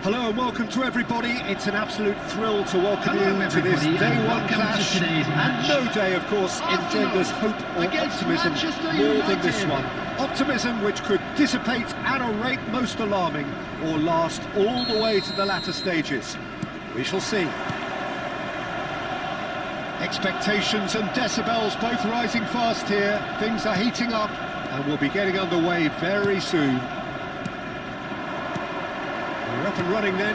Hello and welcome to everybody. It's an absolute thrill to welcome you to this day one clash. And no day, of course, engenders hope or optimism more than this one. Optimism which could dissipate at a rate most alarming or last all the way to the latter stages. We shall see. Expectations and decibels both rising fast here. Things are heating up and we'll be getting underway very soon. We're up and running then.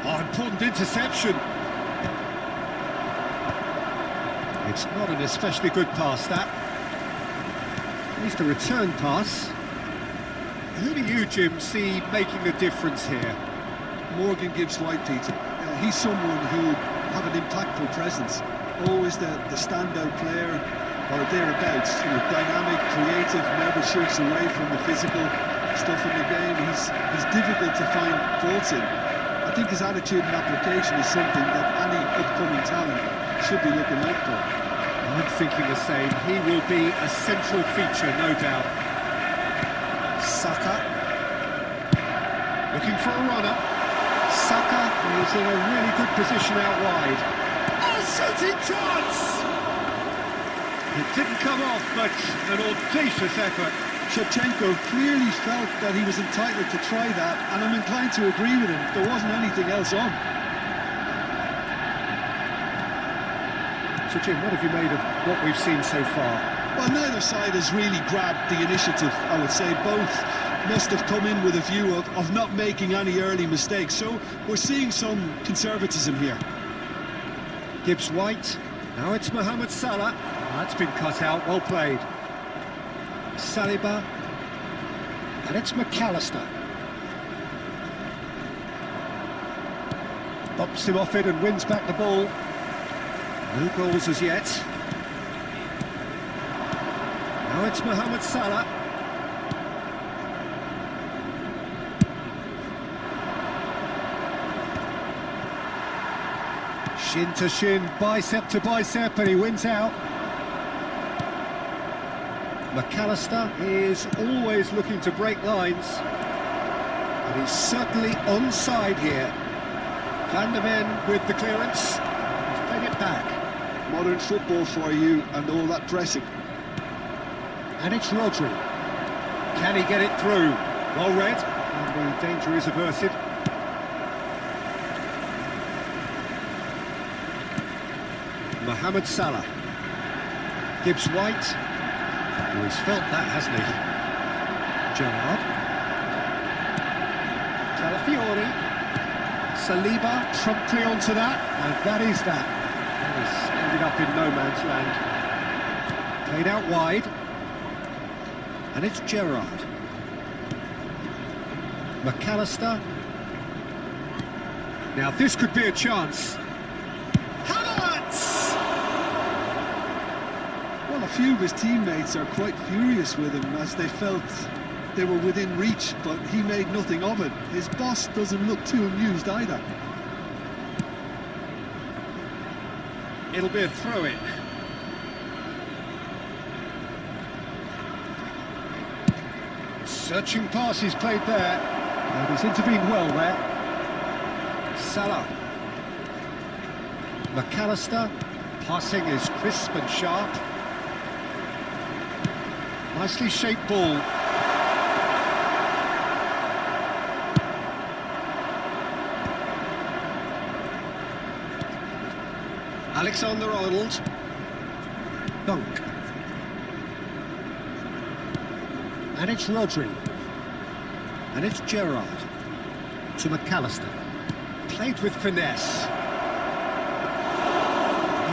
Oh, important interception. It's not an especially good pass, that. At least a return pass. Who do you, Jim, see making the difference here? Morgan gives White, Peter. He's someone who have an impactful presence. Always the standout player, or thereabouts. Dynamic, creative, never shirks away from the physical stuff in the game. He's difficult to find faults in. I think his attitude and application is something that any upcoming talent should be looking out for. I'm thinking the same. He will be a central feature, no doubt. Saka. Looking for a runner. Saka is in a really good position out wide. Oh, shooting chance! It didn't come off, but an audacious effort. Shevchenko clearly felt that he was entitled to try that, and I'm inclined to agree with him. There wasn't anything else on. So, Jim, what have you made of what we've seen so far? Well, neither side has really grabbed the initiative, I would say. Both must have come in with a view of not making any early mistakes. So we're seeing some conservatism here. Gibbs-White. Now it's Mohamed Salah. That's been cut out. Well played. Saliba. And it's McAllister. Bumps him off it and wins back the ball. No goals as yet. Now it's Mohamed Salah. Shin to shin, bicep to bicep, and he wins out. McAllister is always looking to break lines. And he's certainly onside here. Van der Ven with the clearance. He's played it back. Modern football for you and all that pressing. And it's Rodri. Can he get it through? Well read, and the danger is averted. Mohamed Salah. Gibbs-White. Oh, he's felt that, hasn't he? Gerrard. Calafiori. Saliba promptly onto that, and that is that. He's ended up in no man's land. Played out wide. And it's Gerrard. McAllister. Now this could be a chance. Well, a few of his teammates are quite furious with him as they felt they were within reach, but he made nothing of it. His boss doesn't look too amused either. It'll be a throw-in. Searching pass he's played there, and he's intervened well there. Salah. McAllister. Passing is crisp and sharp. Nicely shaped ball. Alexander-Arnold. Dunk. And it's Rodri. And it's Gerrard. To McAllister. Played with finesse.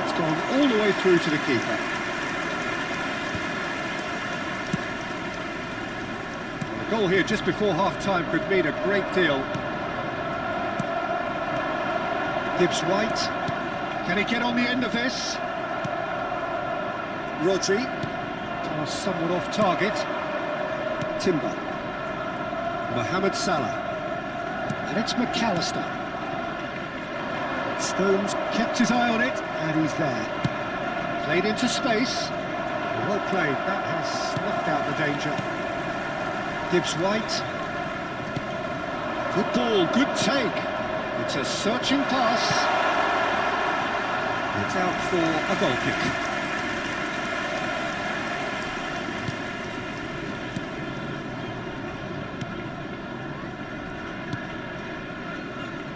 It's gone all the way through to the keeper. A goal here just before half-time could mean a great deal. Gibbs-White. Can he get on the end of this? Rodri. Somewhat off target. Timber. Mohamed Salah. And it's McAllister. Stones kept his eye on it, and he's there. Played into space. Well played, that has snuffed out the danger. Gibbs White. Good ball, good take. It's a searching pass. It's out for a goal kick.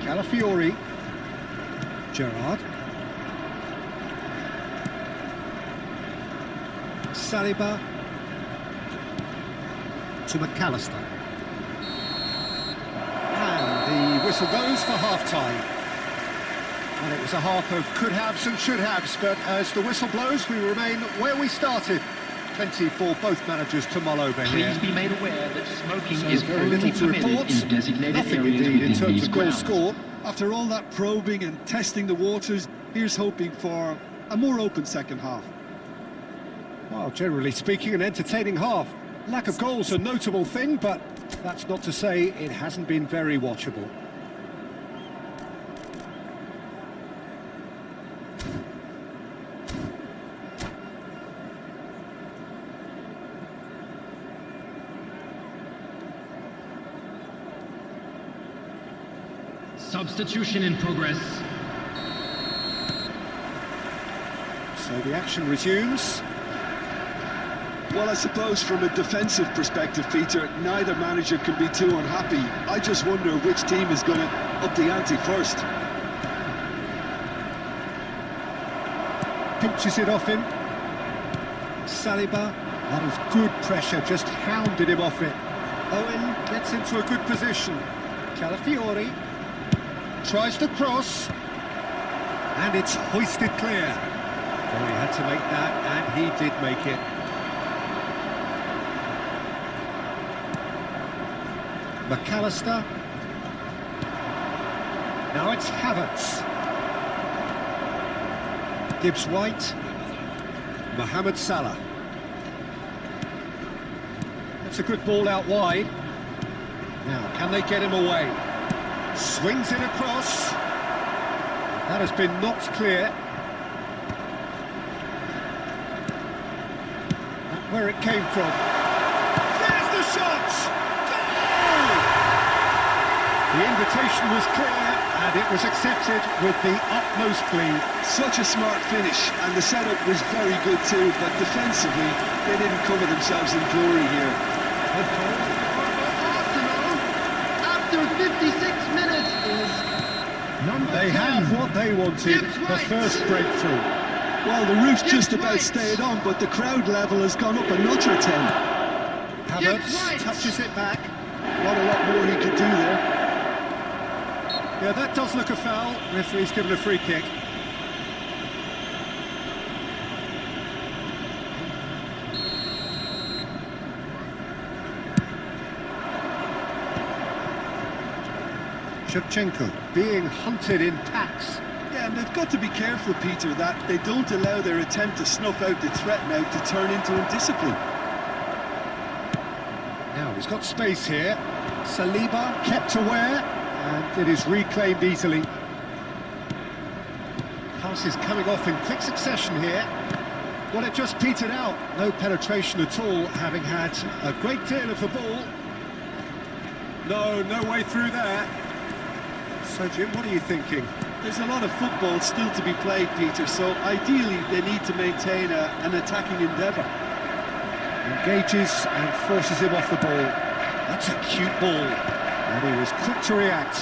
Calafiori. Gerrard. Saliba. To McAllister. And the whistle goes for half-time. And it was a half of could-haves and should-haves, but as the whistle blows, we remain where we started. Plenty for both managers to mull over here. Please be made aware that smoking So is very only little to permitted report. in designated Nothing areas indeed in within terms these of goal grounds. score. After all that probing and testing the waters, here's hoping for a more open second half. Well, generally speaking, an entertaining half. Lack of goals a notable thing, but that's not to say it hasn't been very watchable. Substitution in progress. So the action resumes. Well, I suppose from a defensive perspective, Peter, neither manager can be too unhappy. I just wonder which team is going to up the ante first. Pinches it off him. Saliba. That is good pressure, just hounded him off it. Owen gets into a good position. Calafiori tries to cross. And it's hoisted clear. Well, he had to make that, and he did make it. McAllister. Now it's Havertz. Gibbs White. Mohamed Salah. That's a good ball out wide. Now, can they get him away? Swings it across. That has been knocked clear. Not where it came from. There's the shot! Goal! The invitation was clear, and it was accepted with the utmost glee. Such a smart finish, and the setup was very good too, but defensively, they didn't cover themselves in glory here. After 56 minutes is number They 10. have what they wanted, the first breakthrough. Well, the roof's just about stayed on, but the crowd level has gone up a notch or 10. Havertz touches it back. Not a lot more he could do there. Yeah, that does look a foul. Referee's given a free kick. Shevchenko being hunted in packs. Yeah, and they've got to be careful, Peter, that they don't allow their attempt to snuff out the threat now to turn into indiscipline. Now he's got space here. Saliba kept aware, and it is reclaimed easily. Passes coming off in quick succession here. Well, it just petered out. No penetration at all, having had a great deal of the ball. No way through there. So, Jim, what are you thinking? There's a lot of football still to be played, Peter, so ideally they need to maintain an attacking endeavour. Engages and forces him off the ball. That's a cute ball. And he was quick to react.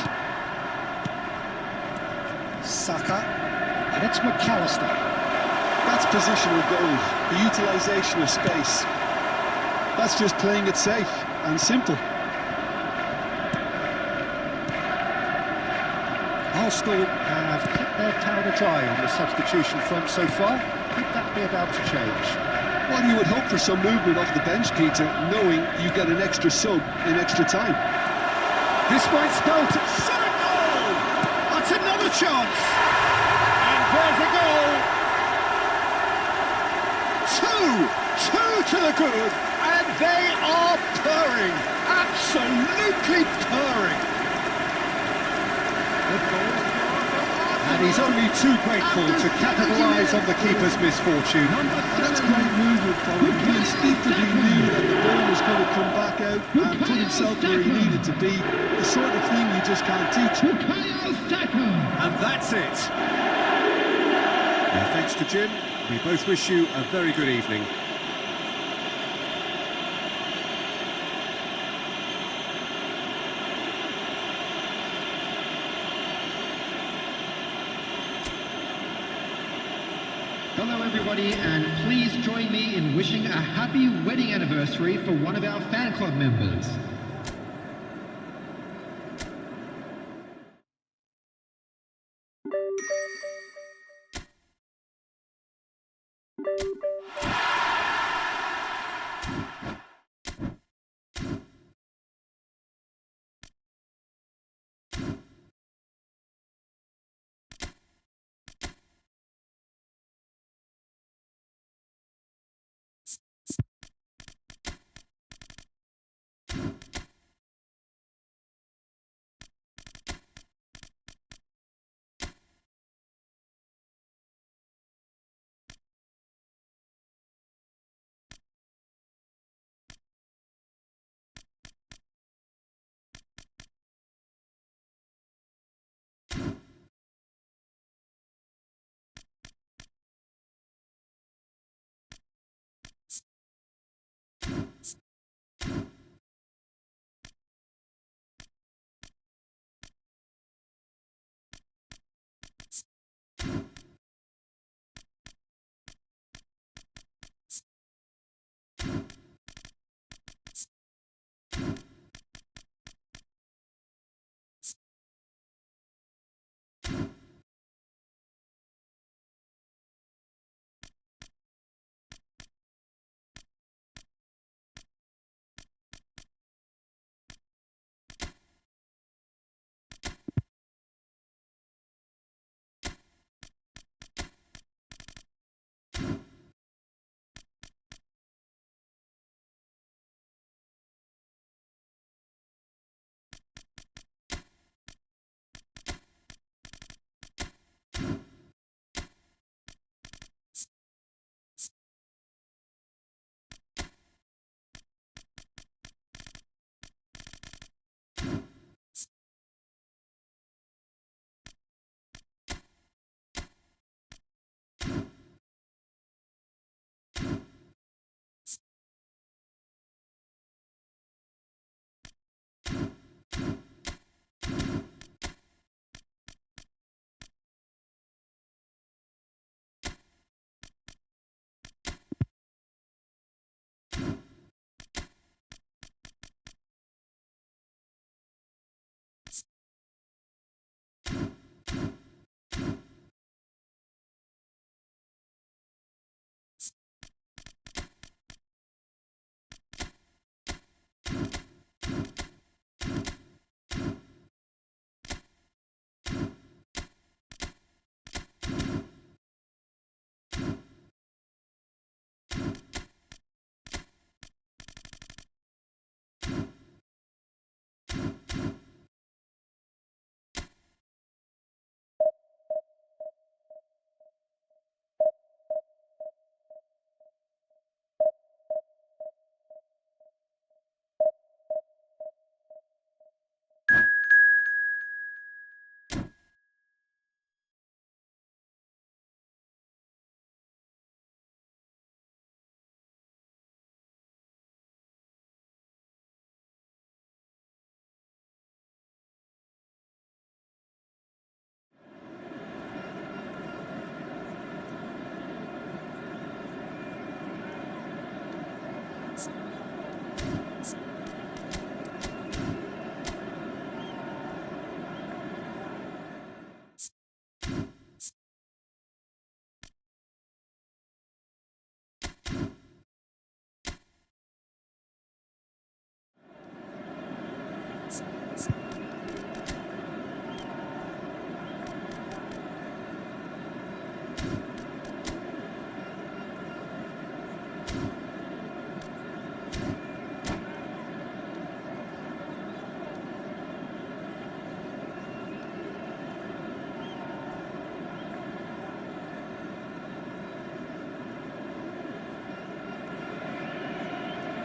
Saka. And it's McAllister. That's positional goal, the utilisation of space. That's just playing it safe and simple. Arsenal have kept their powder dry on the substitution front so far. Could that be about to change? Well, you would hope for some movement off the bench, Peter, knowing you get an extra sub in extra time. This might spell to... Shot a goal! That's another chance! And there's a goal! Two to the good, and they are purring! Absolutely purring! And And he's only too grateful to capitalise on the keeper's misfortune. That's great movement from him. He instinctively knew that the ball was going to come back out and put himself where he needed to be. The sort of thing you just can't teach. And that's it. Thanks to Jim. We both wish you a very good evening. Hello everybody, and please join me in wishing a happy wedding anniversary for one of our fan club members.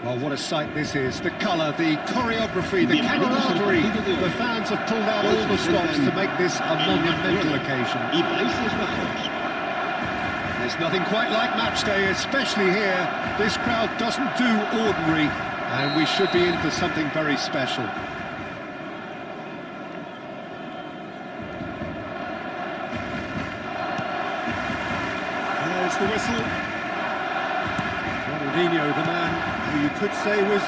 Well, what a sight this is. The colour, the choreography, the camaraderie. The fans have pulled out all the stops to make this a monumental occasion. There's nothing quite like match day, especially here. This crowd doesn't do ordinary, and we should be in for something very special. There's the whistle. Ronaldinho, the man who you could say was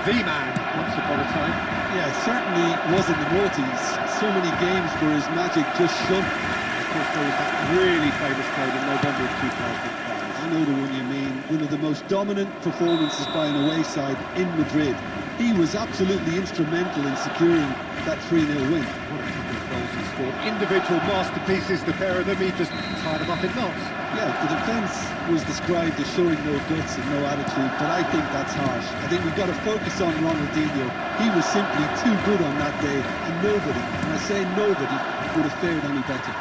the man once upon a time. Yeah, certainly was in the noughties. So many games where his magic just shone. Of course, there was that really famous game in November of 2005. I know the one you mean. One of the most dominant performances by an away side in Madrid. He was absolutely instrumental in securing that 3-0 win. What a couple of goals he scored. Individual masterpieces, the pair of them. He just tied them up in knots. Yeah, the defence was described as showing no guts and no attitude, but I think that's harsh. I think we've got to focus on Ronaldinho. He was simply too good on that day, and nobody, and I say nobody, would have fared any better.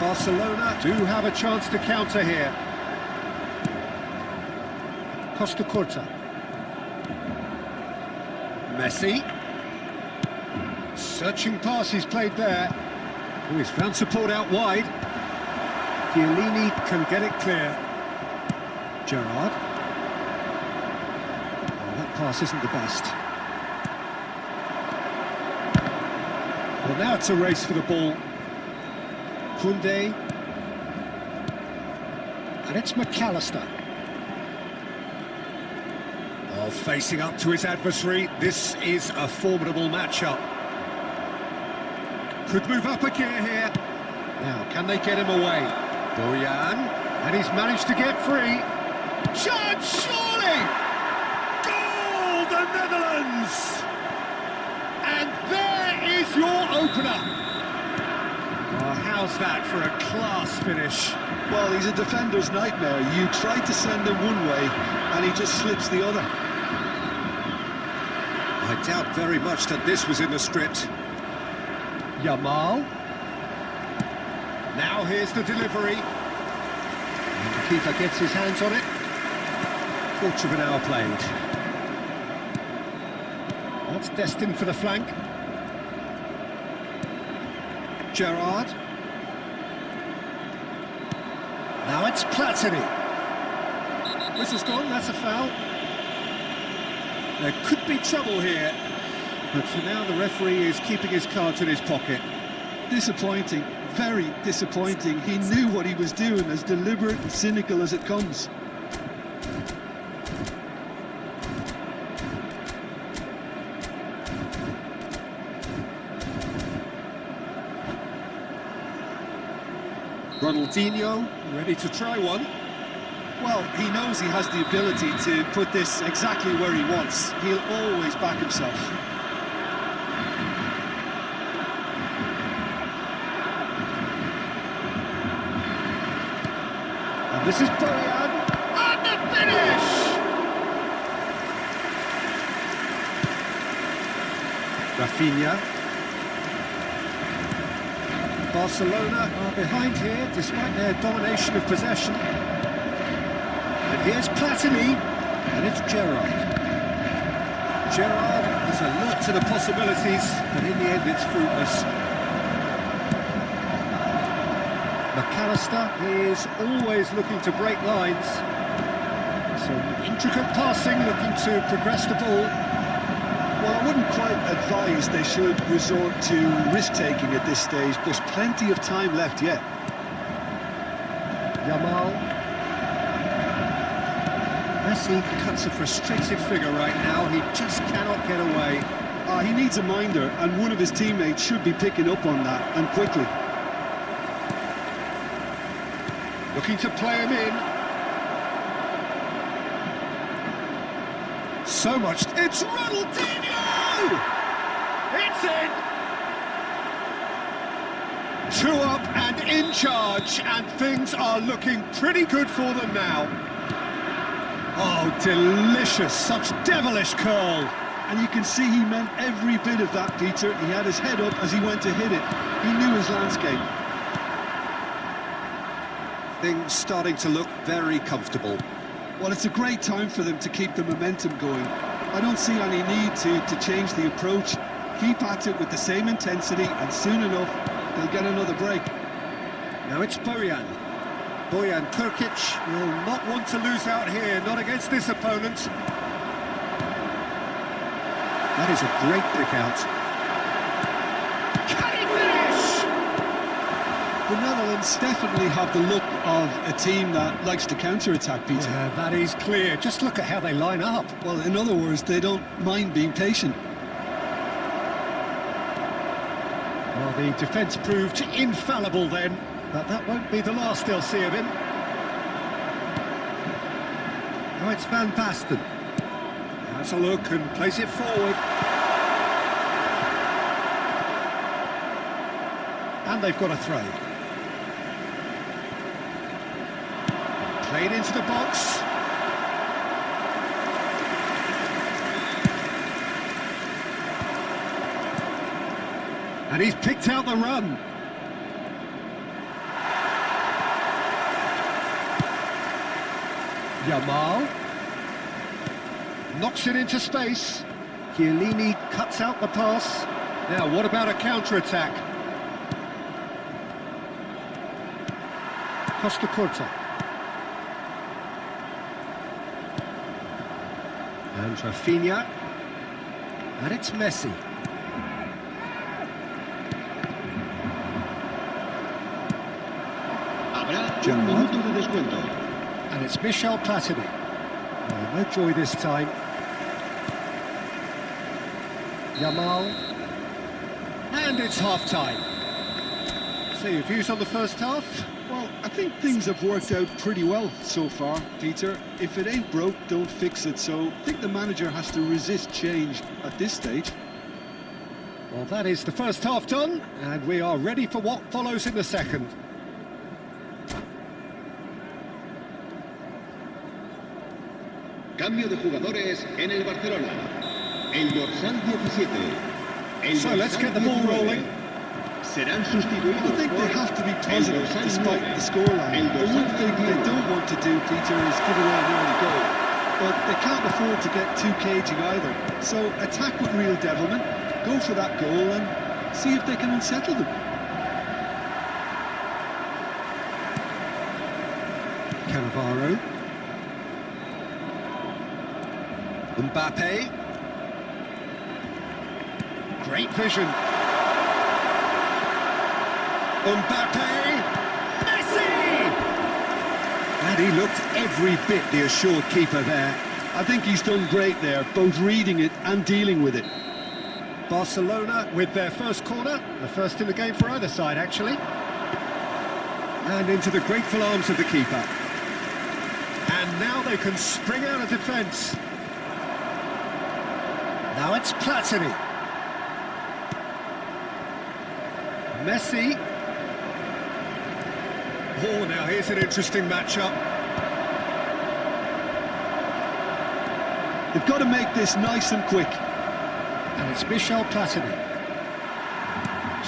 Barcelona do have a chance to counter here. Costa Curta. Messi. Searching pass he's played there. Oh, he's found support out wide. Chiellini can get it clear. Gerrard. Oh, that pass isn't the best. Well, now it's a race for the ball. Koundé. And it's McAllister. Oh, facing up to his adversary. This is a formidable matchup. Could move up a gear here. Now, can they get him away? Bojan, and he's managed to get free. Chance, surely! Goal, the Netherlands! And there is your opener. Well, how's that for a class finish? Well, he's a defender's nightmare. You try to send him one way, and he just slips the other. I doubt very much that this was in the script. Yamal. Now here's the delivery. And the keeper gets his hands on it. Quarter of an hour played. That's destined for the flank. Gerrard. Now it's Platini. Whistle's gone, that's a foul. There could be trouble here. But for now, the referee is keeping his cards in his pocket. Disappointing, very disappointing. He knew what he was doing, as deliberate and cynical as it comes. Ronaldinho, ready to try one. Well, he knows he has the ability to put this exactly where he wants. He'll always back himself. And this is Bojan, and the finish! Rafinha. Barcelona are behind here, despite their domination of possession. And here's Platini, and it's Gerrard. Gerrard is alert to the possibilities, but in the end it's fruitless. McAllister is always looking to break lines. Some intricate passing, looking to progress the ball. Well, I wouldn't quite advise they should resort to risk-taking at this stage. There's plenty of time left yet. Yamal. Messi cuts a frustrated figure right now. He just cannot get away. He needs a minder, and one of his teammates should be picking up on that, and quickly. Looking to play him in. So much. It's Ronaldinho! It's in! 2 up and in charge, and things are looking pretty good for them now. Oh, delicious. Such devilish curl. And you can see he meant every bit of that, Peter. He had his head up as he went to hit it. He knew his landscape. Things starting to look very comfortable. Well, it's a great time for them to keep the momentum going. I don't see any need to change the approach. Keep at it with the same intensity, and soon enough, they'll get another break. Now it's Bojan. Bojan Krkic will not want to lose out here, not against this opponent. That is a great pick out. Can he finish? The Netherlands definitely have the look of a team that likes to counter-attack, Peter. Yeah, that is clear. Just look at how they line up. Well, in other words, they don't mind being patient. Well, the defence proved infallible then, but that won't be the last they'll see of him. Now it's Van Basten. Has a look and plays it forward. And they've got a throw. Played into the box. And he's picked out the run. Yamal knocks it into space. Chiellini cuts out the pass. Now, what about a counter-attack? Costa Curta. And Rafinha. And it's Messi. Un minuto de descuento. And it's Michel Platini. Oh, no joy this time. Yamal. And it's half-time. So your views on the first half? Well, I think things have worked out pretty well so far, Peter. If it ain't broke, don't fix it. So I think the manager has to resist change at this stage. Well, that is the first half done, and we are ready for what follows in the second. Cambio de jugadores en el Barcelona. El dorsal 17. So let's get the ball rolling. Serán sustituidos. I think they have to be positive despite the scoreline. The one thing they don't want to do, Peter, is give away an early goal. But they can't afford to get too cagey either. So attack with real devilment, go for that goal and see if they can unsettle them. Cannavaro. Mbappe. Great vision. Mbappe. Messi! And he looked every bit the assured keeper there. I think he's done great there, both reading it and dealing with it. Barcelona with their first corner, the first in the game for either side, actually. And into the grateful arms of the keeper. And now they can spring out of defence. Now it's Platini. Messi. Oh, now here's an interesting matchup. They've got to make this nice and quick. And it's Michel Platini.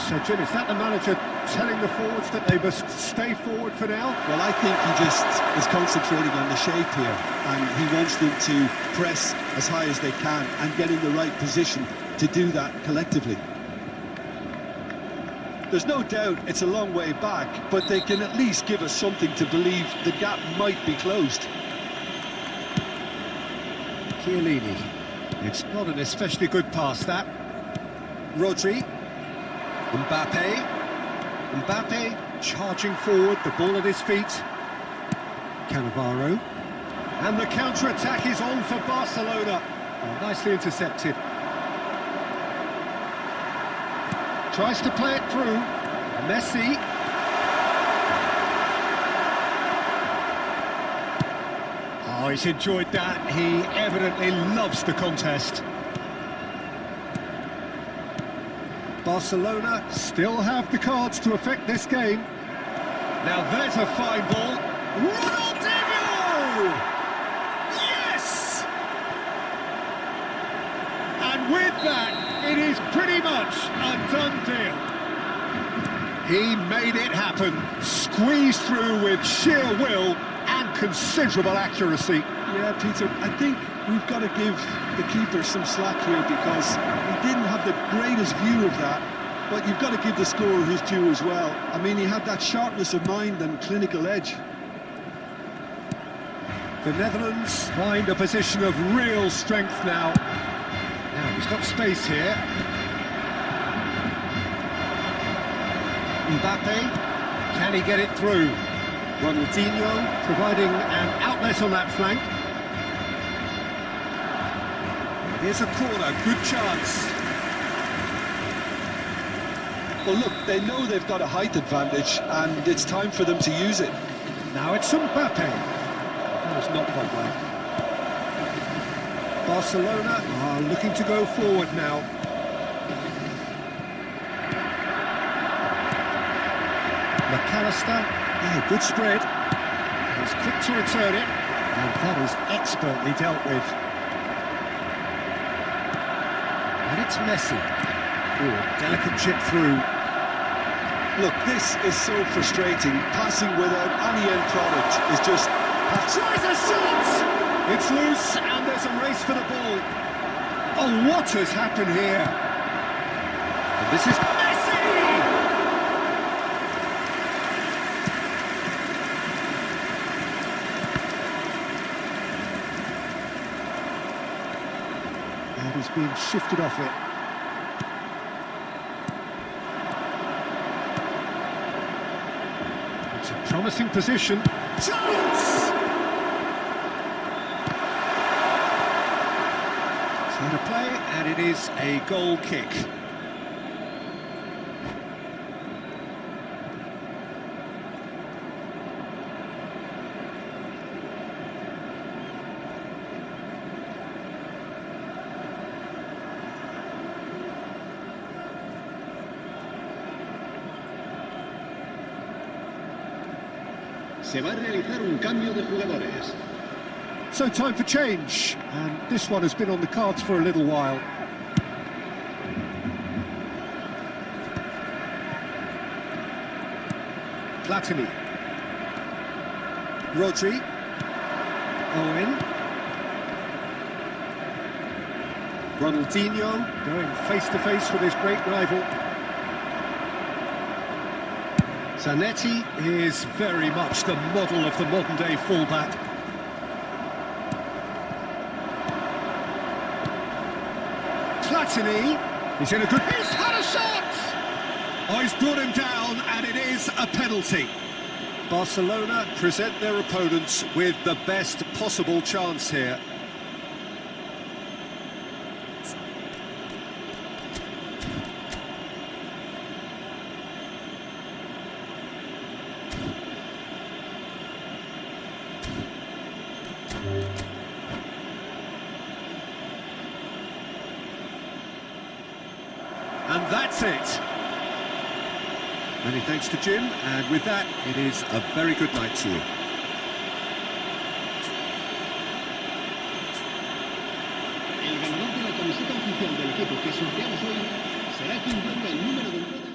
So, Jim, is that the manager telling the forwards that they must stay forward for now? Well, I think he just is concentrating on the shape here, and he wants them to press as high as they can and get in the right position to do that collectively. There's no doubt it's a long way back, but they can at least give us something to believe the gap might be closed. Chiellini. It's not an especially good pass, that. Rodri. Mbappe. Mbappe charging forward, the ball at his feet. Cannavaro. And the counter-attack is on for Barcelona. Oh, nicely intercepted. Tries to play it through. Messi. Oh, he's enjoyed that. He evidently loves the contest. Barcelona still have the cards to affect this game. Now there's a fine ball. Ronaldinho! Yes! And with that, it is pretty much a done deal. He made it happen, squeezed through with sheer will and considerable accuracy. Yeah, Peter, I think we've got to give the keeper some slack here because he didn't have the greatest view of that, but you've got to give the scorer his due as well. I mean, he had that sharpness of mind and clinical edge. The Netherlands find a position of real strength now. Now, he's got space here. Mbappe, can he get it through? Ronaldinho providing an outlet on that flank. Here's a corner, good chance. Well, look, they know they've got a height advantage, and it's time for them to use it. Now it's Mbappe. That was not quite well. Barcelona are looking to go forward now. McAllister, yeah, good spread. He's quick to return it, and that is expertly dealt with. And it's Messi. Ooh, delicate chip through. Look, this is so frustrating. Passing without any end product is just... Tries a shot! It's loose, and there's a race for the ball. Oh, what has happened here? And this is Messi! And he's being shifted off it. It's a promising position. Chance! Out of play, and it is a goal kick. Se va a realizar un cambio de jugadores. So time for change, and this one has been on the cards for a little while. Platini. Rodri. Owen. Ronaldinho going face-to-face with his great rival. Zanetti is very much the model of the modern-day fullback. Platini, he's in a good... He's had a shot! Oh, he's brought him down, and it is a penalty. Barcelona present their opponents with the best possible chance here. And that's it. Many thanks to Jim, and with that, it is a very good night to you. El ganador de la camiseta oficial del equipo que sorteamos hoy será quien tenga el número de entrada.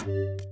Thanks.